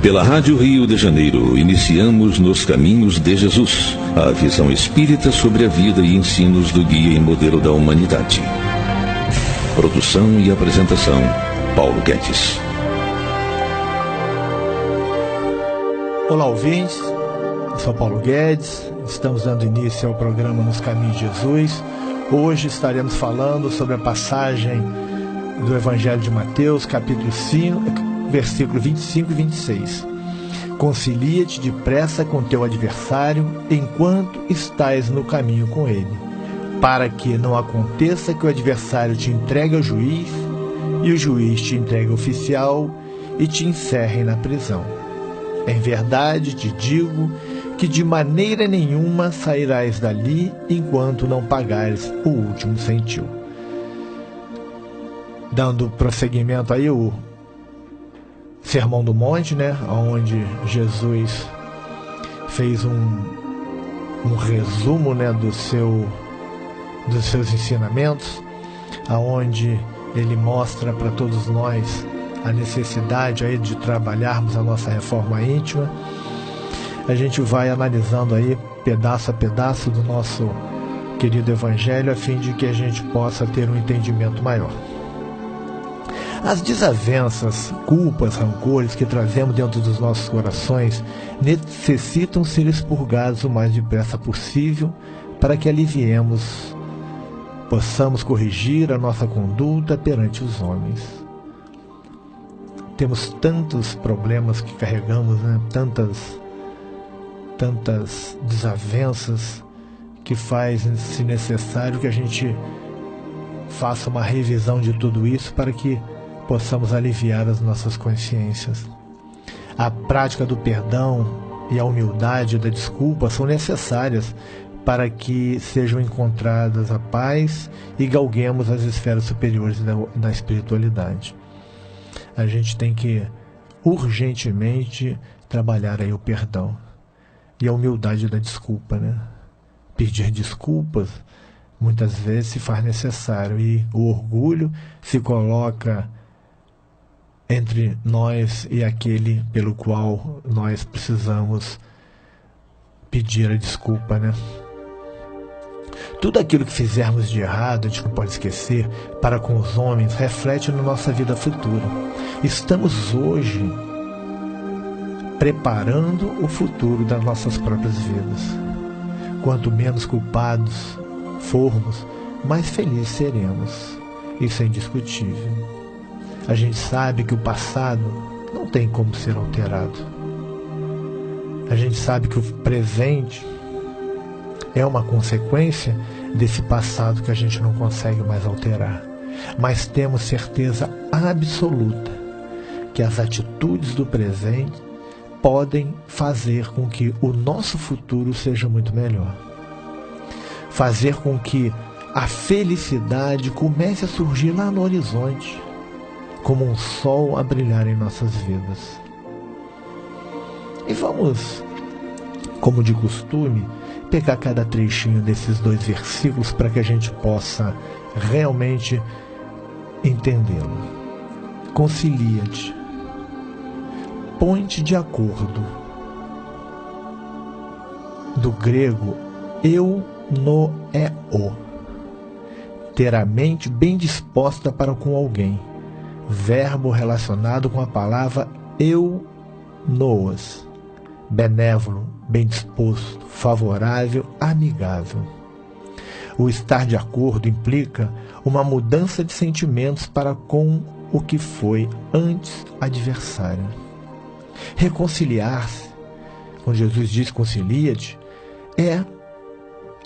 Pela Rádio Rio de Janeiro, iniciamos Nos Caminhos de Jesus, a visão espírita sobre a vida e ensinos do guia e modelo da humanidade. Produção e apresentação, Paulo Guedes. Olá, ouvintes. Eu sou Paulo Guedes. Estamos dando início ao programa Nos Caminhos de Jesus. Hoje estaremos falando sobre a passagem do Evangelho de Mateus, capítulo 5, versículo 25 e 26. Concilia-te depressa com teu adversário enquanto estás no caminho com ele, para que não aconteça que o adversário te entregue ao juiz e o juiz te entregue ao oficial e te encerre na prisão. Em verdade te digo que de maneira nenhuma sairás dali enquanto não pagares o último centil. Dando prosseguimento aí o Sermão do Monte, onde Jesus fez um resumo, dos seus ensinamentos, aonde ele mostra para todos nós a necessidade aí de trabalharmos a nossa reforma íntima. A gente vai analisando aí pedaço a pedaço do nosso querido Evangelho, a fim de que a gente possa ter um entendimento maior. As desavenças, culpas, rancores que trazemos dentro dos nossos corações necessitam ser expurgados o mais depressa possível para que possamos corrigir a nossa conduta perante os homens. Temos tantos problemas que carregamos, tantas desavenças, que faz-se necessário que a gente faça uma revisão de tudo isso para que possamos aliviar as nossas consciências. A prática do perdão e a humildade da desculpa são necessárias para que sejam encontradas a paz e galguemos as esferas superiores da espiritualidade. A gente tem que urgentemente trabalhar aí o perdão e a humildade da desculpa, Pedir desculpas muitas vezes se faz necessário, e o orgulho se coloca entre nós e aquele pelo qual nós precisamos pedir a desculpa, Tudo aquilo que fizermos de errado, a gente não pode esquecer, para com os homens, reflete na nossa vida futura. Estamos hoje preparando o futuro das nossas próprias vidas. Quanto menos culpados formos, mais felizes seremos. Isso é indiscutível. A gente sabe que o passado não tem como ser alterado. A gente sabe que o presente é uma consequência desse passado que a gente não consegue mais alterar. Mas temos certeza absoluta que as atitudes do presente podem fazer com que o nosso futuro seja muito melhor. Fazer com que a felicidade comece a surgir lá no horizonte, como um sol a brilhar em nossas vidas. E vamos, como de costume, pegar cada trechinho desses 2 versículos para que a gente possa realmente entendê-lo. Concilia-te. Põe-te de acordo. Do grego, eunoeo. Ter a mente bem disposta para com alguém. Verbo relacionado com a palavra eunoos. Benévolo, bem disposto, favorável, amigável. O estar de acordo implica uma mudança de sentimentos para com o que foi antes adversário. Reconciliar-se, quando Jesus diz concilia-te, é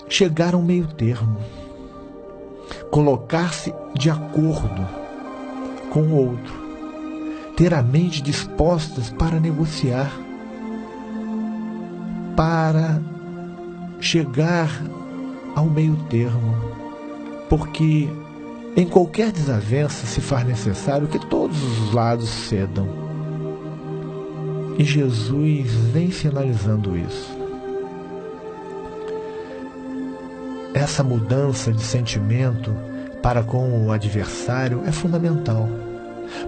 chegar a um meio termo. Colocar-se de acordo com o outro. Ter a mente dispostas para negociar, para chegar ao meio termo, porque em qualquer desavença se faz necessário que todos os lados cedam. E Jesus vem sinalizando isso. Essa mudança de sentimento para com o adversário é fundamental,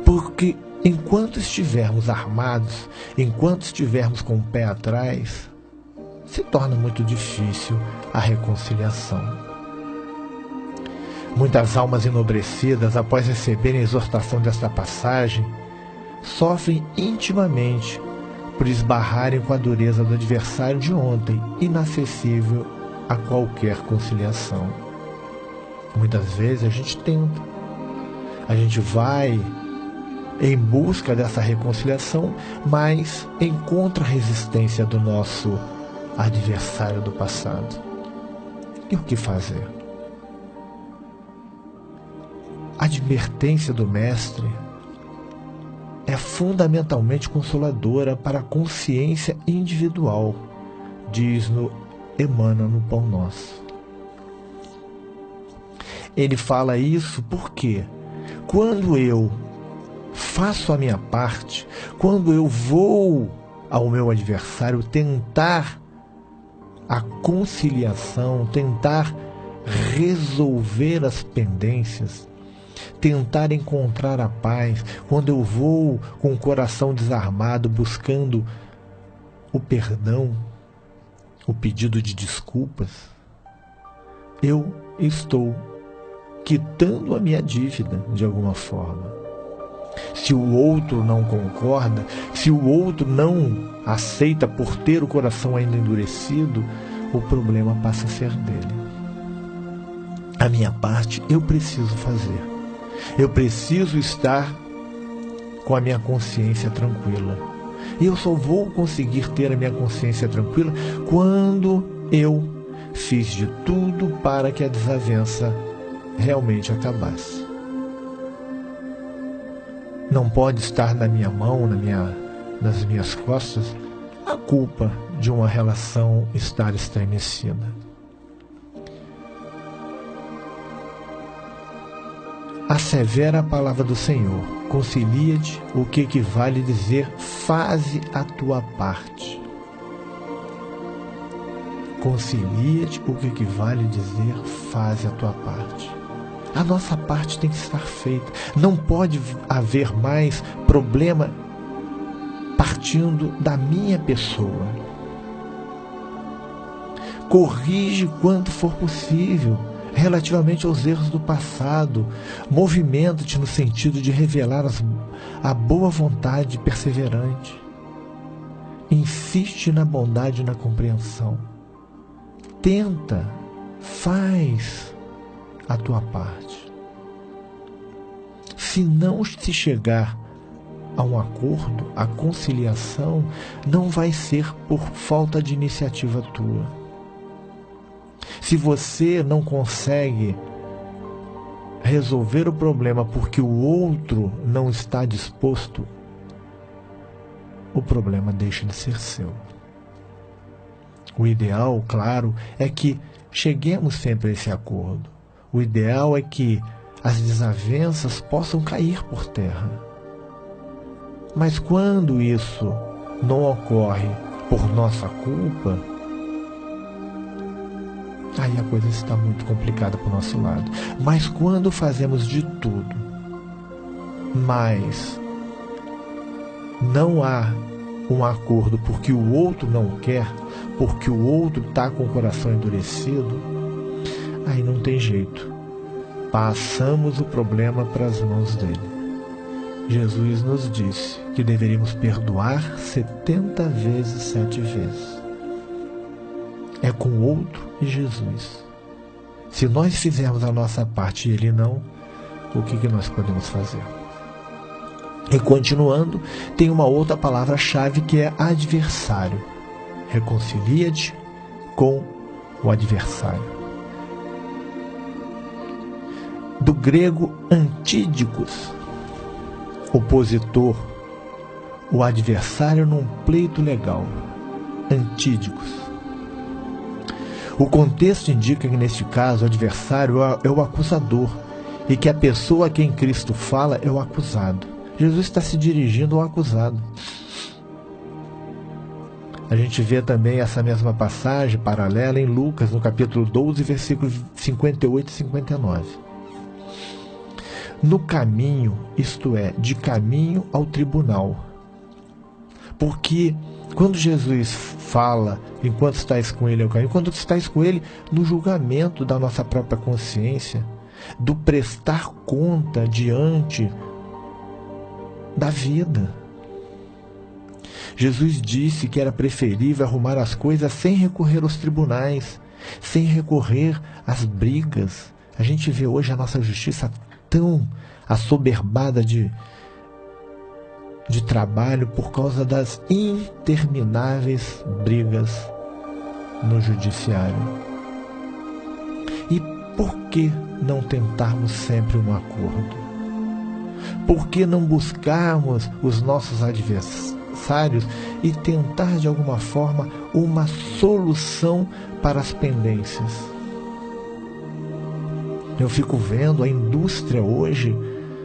porque enquanto estivermos armados, enquanto estivermos com o pé atrás, se torna muito difícil a reconciliação. Muitas almas enobrecidas, após receberem a exortação desta passagem, sofrem intimamente por esbarrarem com a dureza do adversário de ontem, inacessível a qualquer conciliação. Muitas vezes a gente tenta, a gente vai em busca dessa reconciliação, mas encontra a resistência do nosso adversário do passado. E o que fazer? A advertência do Mestre é fundamentalmente consoladora para a consciência individual, emana no Pão Nosso. Ele fala isso porque quando eu faço a minha parte, quando eu vou ao meu adversário tentar a conciliação, tentar resolver as pendências, tentar encontrar a paz, quando eu vou com o coração desarmado buscando o perdão, o pedido de desculpas, eu estou quitando a minha dívida de alguma forma. Se o outro não concorda, se o outro não aceita por ter o coração ainda endurecido, o problema passa a ser dele. A minha parte eu preciso fazer. Eu preciso estar com a minha consciência tranquila. E eu só vou conseguir ter a minha consciência tranquila quando eu fiz de tudo para que a desavença realmente acabasse. Não pode estar na minha mão, nas minhas costas, a culpa de uma relação estar estremecida. Assevera a palavra do Senhor, concilia-te, o que equivale a dizer, faze a tua parte. Concilia-te, o que equivale a dizer, faze a tua parte. A nossa parte tem que estar feita. Não pode haver mais problema partindo da minha pessoa. Corrige quanto for possível relativamente aos erros do passado. Movimenta-te no sentido de revelar a boa vontade perseverante. Insiste na bondade e na compreensão. Tenta, faz a tua parte. Se não se chegar a um acordo, a conciliação não vai ser por falta de iniciativa tua. Se você não consegue resolver o problema porque o outro não está disposto, o problema deixa de ser seu. O ideal, claro, é que cheguemos sempre a esse acordo. O ideal é que as desavenças possam cair por terra. Mas quando isso não ocorre por nossa culpa, aí a coisa está muito complicada para o nosso lado. Mas quando fazemos de tudo, mas não há um acordo porque o outro não quer, porque o outro está com o coração endurecido, aí não tem jeito. Passamos o problema para as mãos dele. Jesus nos disse que deveríamos perdoar 70 vezes 7 vezes. É com o outro e Jesus. Se nós fizermos a nossa parte e ele não, o que nós podemos fazer? E continuando, tem uma outra palavra-chave que é adversário. Reconcilia-te com o adversário. Do grego antídicos, opositor, o adversário num pleito legal. Antídicos. O contexto indica que, neste caso, o adversário é o acusador e que a pessoa a quem Cristo fala é o acusado. Jesus está se dirigindo ao acusado. A gente vê também essa mesma passagem paralela em Lucas, no capítulo 12, versículos 58 e 59. no caminho, isto é, de caminho ao tribunal. Porque quando Jesus fala, enquanto estás com ele ao caminho, quando estás com ele no julgamento da nossa própria consciência, do prestar conta diante da vida. Jesus disse que era preferível arrumar as coisas sem recorrer aos tribunais, sem recorrer às brigas. A gente vê hoje a nossa justiça tão assoberbada de trabalho por causa das intermináveis brigas no judiciário. E por que não tentarmos sempre um acordo? Por que não buscarmos os nossos adversários e tentar de alguma forma uma solução para as pendências? Eu fico vendo a indústria hoje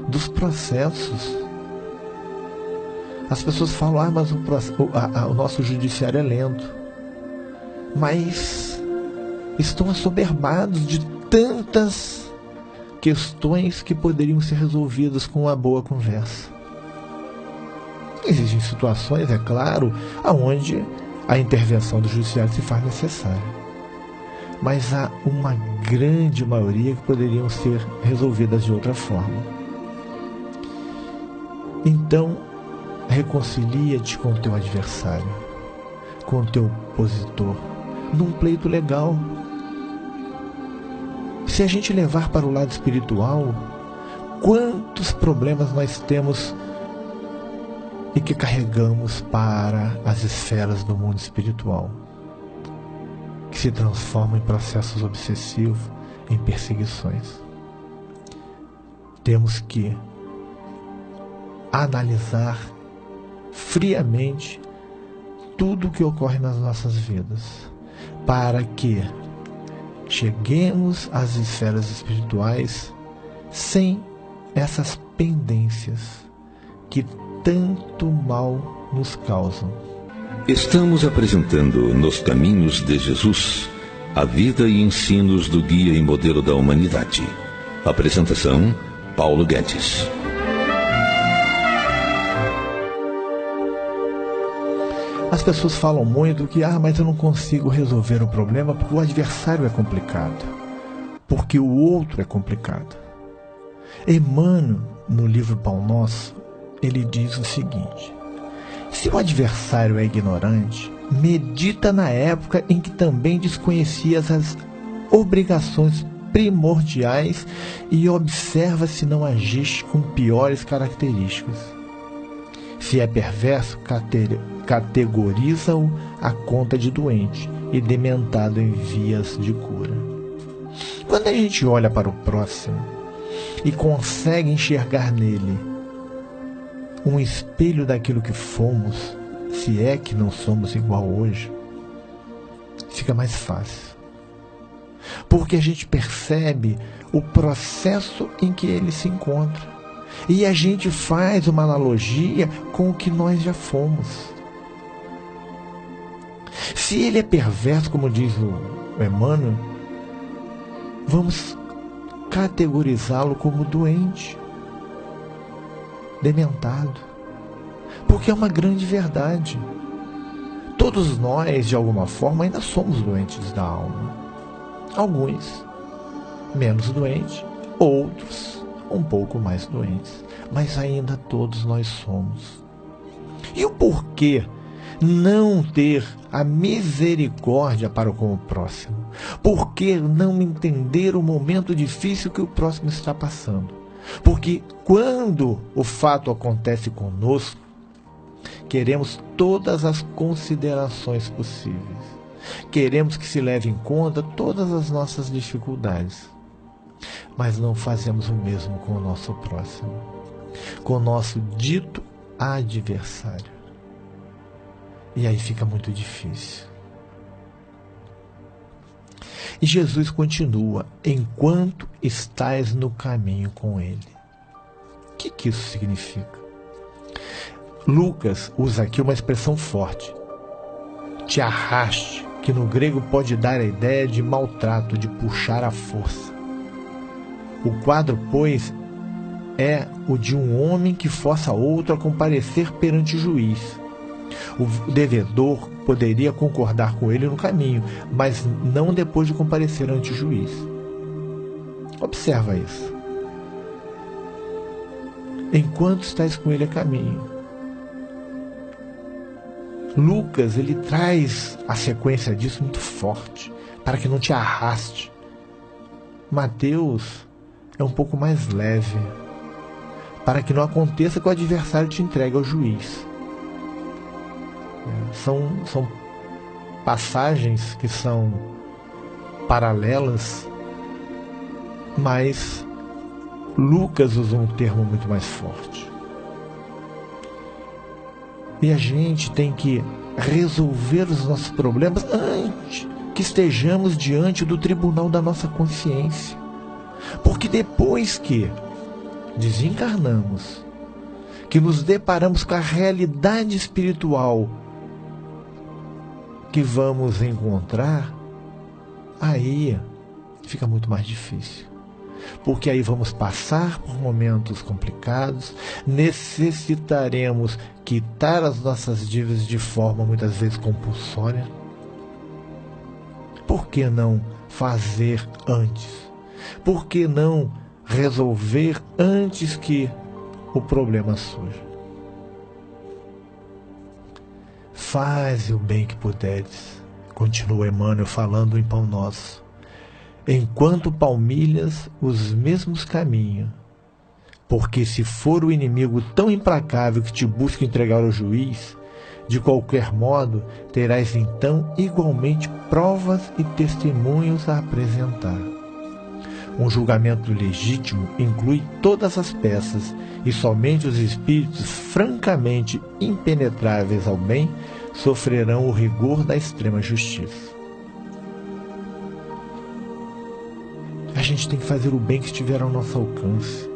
dos processos. As pessoas falam, mas o nosso judiciário é lento. Mas estão assoberbados de tantas questões que poderiam ser resolvidas com uma boa conversa. Existem situações, é claro, onde a intervenção do judiciário se faz necessária. Mas há uma grande maioria que poderiam ser resolvidas de outra forma. Então, reconcilia-te com o teu adversário, com o teu opositor, num pleito legal. Se a gente levar para o lado espiritual, quantos problemas nós temos e que carregamos para as esferas do mundo espiritual, que se transformam em processos obsessivos, em perseguições. Temos que analisar friamente tudo o que ocorre nas nossas vidas, para que cheguemos às esferas espirituais sem essas pendências que tanto mal nos causam. Estamos apresentando Nos Caminhos de Jesus, a vida e ensinos do guia e modelo da humanidade. Apresentação, Paulo Guedes. As pessoas falam muito que, mas eu não consigo resolver o problema porque o adversário é complicado, porque o outro é complicado. Emmanuel, no livro Pão Nosso, ele diz o seguinte: se o adversário é ignorante, medita na época em que também desconhecias as obrigações primordiais e observa se não agiste com piores características. Se é perverso, categoriza-o à conta de doente e dementado em vias de cura. Quando a gente olha para o próximo e consegue enxergar nele um espelho daquilo que fomos, se é que não somos igual hoje, fica mais fácil. Porque a gente percebe o processo em que ele se encontra. E a gente faz uma analogia com o que nós já fomos. Se ele é perverso, como diz o Emmanuel, vamos categorizá-lo como doente, dementado. Porque é uma grande verdade. Todos nós, de alguma forma, ainda somos doentes da alma. Alguns menos doentes, outros um pouco mais doentes, mas ainda todos nós somos. E o porquê não ter a misericórdia para com o próximo? Por que não entender o momento difícil que o próximo está passando? Porque quando o fato acontece conosco, queremos todas as considerações possíveis. Queremos que se leve em conta todas as nossas dificuldades. Mas não fazemos o mesmo com o nosso próximo, com o nosso dito adversário. E aí fica muito difícil. E Jesus continua: enquanto estás no caminho com ele. O que isso significa? Lucas usa aqui uma expressão forte: te arraste, que no grego pode dar a ideia de maltrato, de puxar à força. O quadro, pois, é o de um homem que força outro a comparecer perante o juiz. O devedor poderia concordar com ele no caminho, mas não depois de comparecer ante o juiz. Observa isso. Enquanto estás com ele a caminho. Lucas, ele traz a sequência disso muito forte, para que não te arraste. Mateus é um pouco mais leve, para que não aconteça que o adversário te entregue ao juiz. São passagens que são paralelas, mas Lucas usa um termo muito mais forte. E a gente tem que resolver os nossos problemas antes que estejamos diante do tribunal da nossa consciência. Porque depois que desencarnamos, que nos deparamos com a realidade espiritual que vamos encontrar, aí fica muito mais difícil. Porque aí vamos passar por momentos complicados, necessitaremos quitar as nossas dívidas de forma muitas vezes compulsória. Por que não fazer antes? Por que não resolver antes que o problema surja? Faze o bem que puderes, continua Emmanuel falando em Pão Nosso. Enquanto palmilhas os mesmos caminhos, porque se for o inimigo tão implacável que te busca entregar ao juiz, de qualquer modo terás então igualmente provas e testemunhos a apresentar. Um julgamento legítimo inclui todas as peças, e somente os espíritos francamente impenetráveis ao bem sofrerão o rigor da extrema justiça. A gente tem que fazer o bem que estiver ao nosso alcance.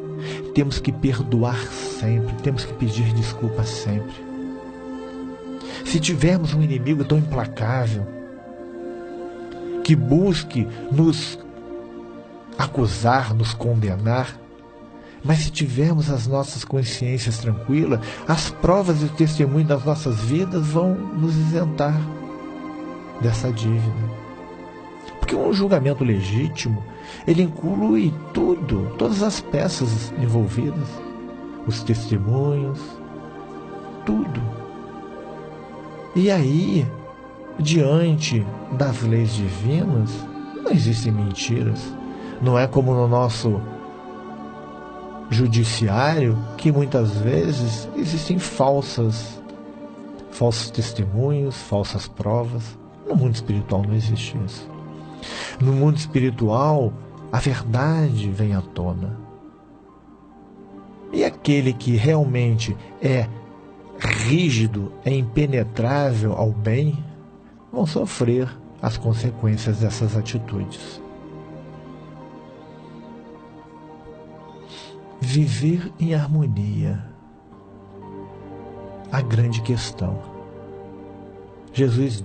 Temos que perdoar sempre, temos que pedir desculpas sempre. Se tivermos um inimigo tão implacável, que busque nos acusar, nos condenar, mas se tivermos as nossas consciências tranquilas, as provas e o testemunho das nossas vidas vão nos isentar dessa dívida. Porque um julgamento legítimo, ele inclui tudo, todas as peças envolvidas, os testemunhos, tudo. E aí, diante das leis divinas, não existem mentiras. Não é como no nosso judiciário, que muitas vezes existem falsos testemunhos, falsas provas. No mundo espiritual não existe isso. No mundo espiritual, a verdade vem à tona. E aquele que realmente é rígido, é impenetrável ao bem, vão sofrer as consequências dessas atitudes. Viver em harmonia, a grande questão. Jesus,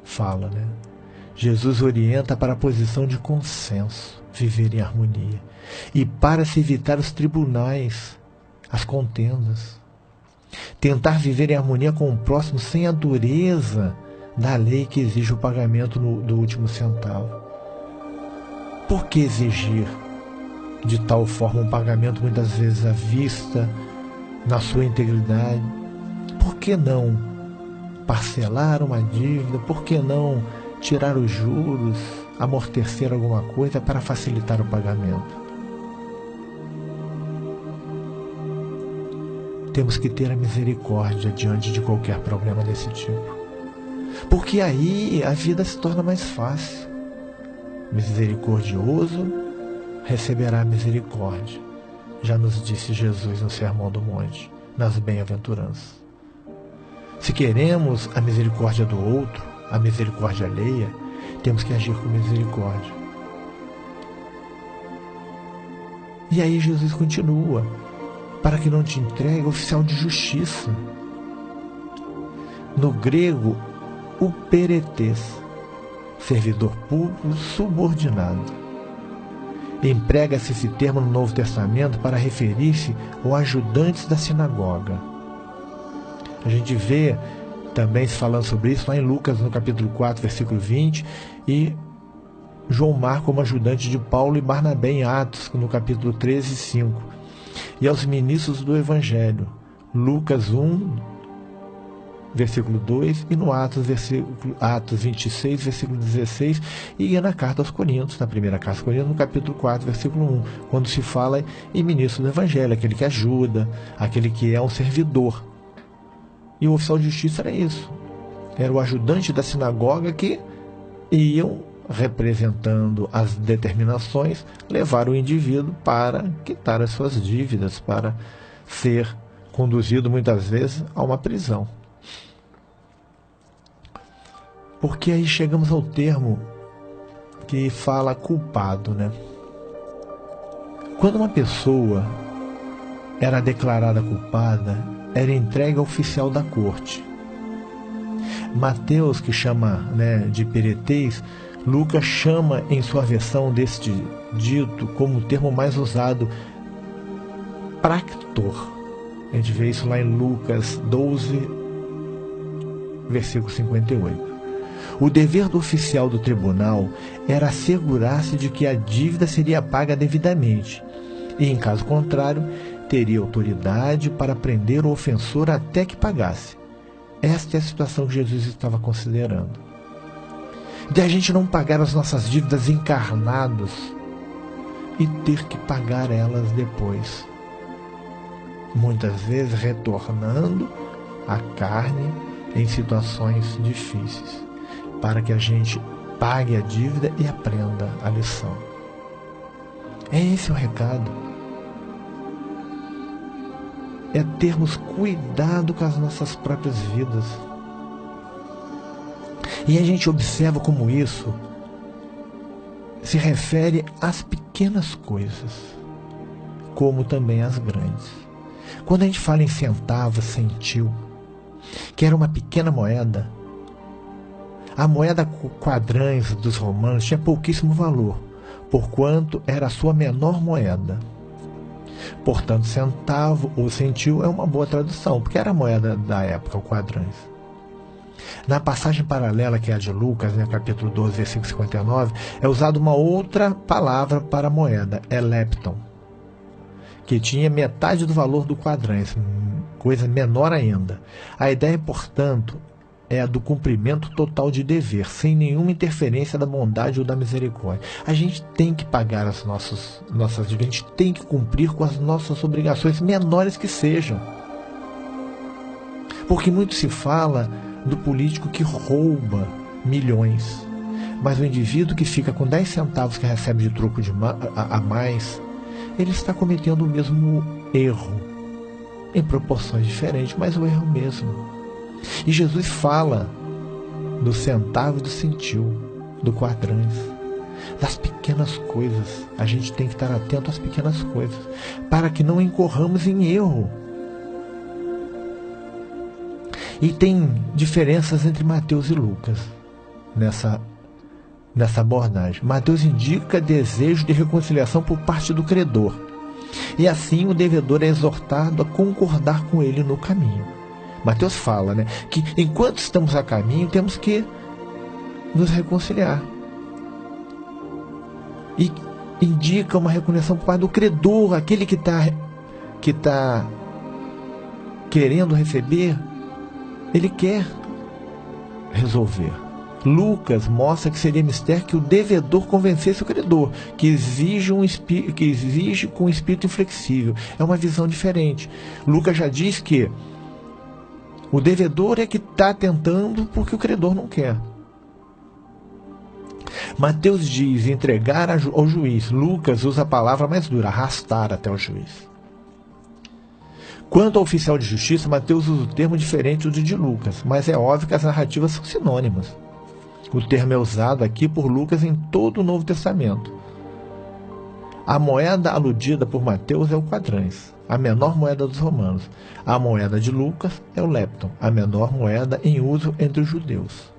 fala, né? Jesus orienta para a posição de consenso, viver em harmonia, e para se evitar os tribunais, as contendas. Tentar viver em harmonia com o próximo sem a dureza da lei que exige o pagamento do último centavo. Por que exigir de tal forma um pagamento muitas vezes à vista, na sua integridade? Por que não parcelar uma dívida? Por que não tirar os juros, amortecer alguma coisa para facilitar o pagamento? Temos que ter a misericórdia diante de qualquer problema desse tipo, porque aí a vida se torna mais fácil. Misericordioso receberá misericórdia, já nos disse Jesus no Sermão do Monte, nas bem-aventuranças. Se queremos a misericórdia do outro, a misericórdia alheia, temos que agir com misericórdia. E aí Jesus continua: para que não te entregue oficial de justiça. No grego, o peretes, servidor público subordinado. Emprega-se esse termo no Novo Testamento para referir-se aos ajudantes da sinagoga. A gente vê também se falando sobre isso lá em Lucas, no capítulo 4, versículo 20, e João Marcos como ajudante de Paulo e Barnabé em Atos, no capítulo 13 e 5. E aos ministros do Evangelho, Lucas 1, versículo 2, e no Atos 26, versículo 16, e na carta aos Coríntios, na primeira carta aos Coríntios, no capítulo 4, versículo 1, quando se fala em ministro do Evangelho, aquele que ajuda, aquele que é um servidor. E o oficial de justiça era isso. Era o ajudante da sinagoga que iam, representando as determinações, levar o indivíduo para quitar as suas dívidas, para ser conduzido muitas vezes a uma prisão. Porque aí chegamos ao termo que fala culpado, né? Quando uma pessoa era declarada culpada, era entregue ao oficial da corte. Mateus, que chama, né, de peretez, Lucas chama em sua versão deste dito como o termo mais usado, practor. A gente vê isso lá em Lucas 12, versículo 58. O dever do oficial do tribunal era assegurar-se de que a dívida seria paga devidamente e, em caso contrário, teria autoridade para prender o ofensor até que pagasse. Esta é a situação que Jesus estava considerando. De a gente não pagar as nossas dívidas encarnados e ter que pagar elas depois. Muitas vezes retornando à carne em situações difíceis, para que a gente pague a dívida e aprenda a lição. É esse o recado. É termos cuidado com as nossas próprias vidas. E a gente observa como isso se refere às pequenas coisas, como também às grandes. Quando a gente fala em centavos, centil, que era uma pequena moeda, a moeda quadrães dos romanos tinha pouquíssimo valor, porquanto era a sua menor moeda. Portanto, centavo ou centil é uma boa tradução, porque era a moeda da época, o quadrães. Na passagem paralela, que é a de Lucas, né, capítulo 12, versículo 59, é usada uma outra palavra para a moeda, lepton, que tinha metade do valor do quadrães, coisa menor ainda. A ideia, portanto, é a do cumprimento total de dever, sem nenhuma interferência da bondade ou da misericórdia. A gente tem que pagar as nossas dívidas, a gente tem que cumprir com as nossas obrigações, menores que sejam. Porque muito se fala do político que rouba milhões, mas o indivíduo que fica com 10 centavos que recebe de troco a mais, ele está cometendo o mesmo erro, em proporções diferentes, mas o erro mesmo. E Jesus fala do centavo e do centil, do quadrães, das pequenas coisas. A gente tem que estar atento às pequenas coisas, para que não incorramos em erro. E tem diferenças entre Mateus e Lucas nessa abordagem. Mateus indica desejo de reconciliação por parte do credor, e assim o devedor é exortado a concordar com ele no caminho. Mateus fala, né, que enquanto estamos a caminho, temos que nos reconciliar. E indica uma reconciliação por parte do credor, aquele que está querendo receber, ele quer resolver. Lucas mostra que seria mistério que o devedor convencesse o credor, que exige com um espírito inflexível. É uma visão diferente. Lucas já diz que o devedor é que está tentando porque o credor não quer. Mateus diz entregar ao juiz. Lucas usa a palavra mais dura, arrastar até o juiz. Quanto ao oficial de justiça, Mateus usa o termo diferente do de Lucas, mas é óbvio que as narrativas são sinônimas. O termo é usado aqui por Lucas em todo o Novo Testamento. A moeda aludida por Mateus é o quadrães, a menor moeda dos romanos. A moeda de Lucas é o lepton, a menor moeda em uso entre os judeus,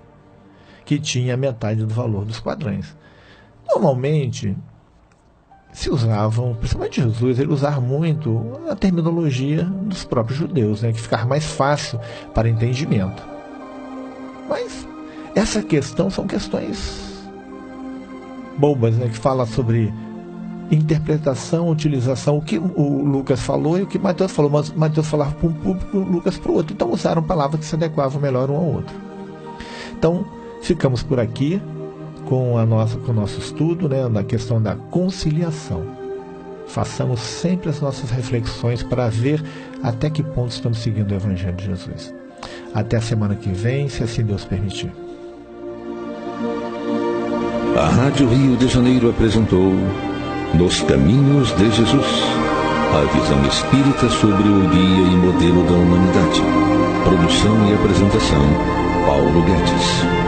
que tinha metade do valor dos quadrães. Normalmente, se usavam, principalmente Jesus, ele usava muito a terminologia dos próprios judeus, né, que ficava mais fácil para entendimento. Mas essa questão são questões bobas, né, que fala sobre interpretação, utilização, o que o Lucas falou e o que Mateus falou, mas Mateus falava para um público, Lucas para o outro, então usaram palavras que se adequavam melhor um ao outro. Então ficamos por aqui com o nosso estudo, né, na questão da conciliação. Façamos sempre as nossas reflexões para ver até que ponto estamos seguindo o Evangelho de Jesus. Até a semana que vem, se assim Deus permitir. A Rádio Rio de Janeiro apresentou Nos Caminhos de Jesus, a visão espírita sobre o guia e modelo da humanidade. Produção e apresentação, Paulo Guedes.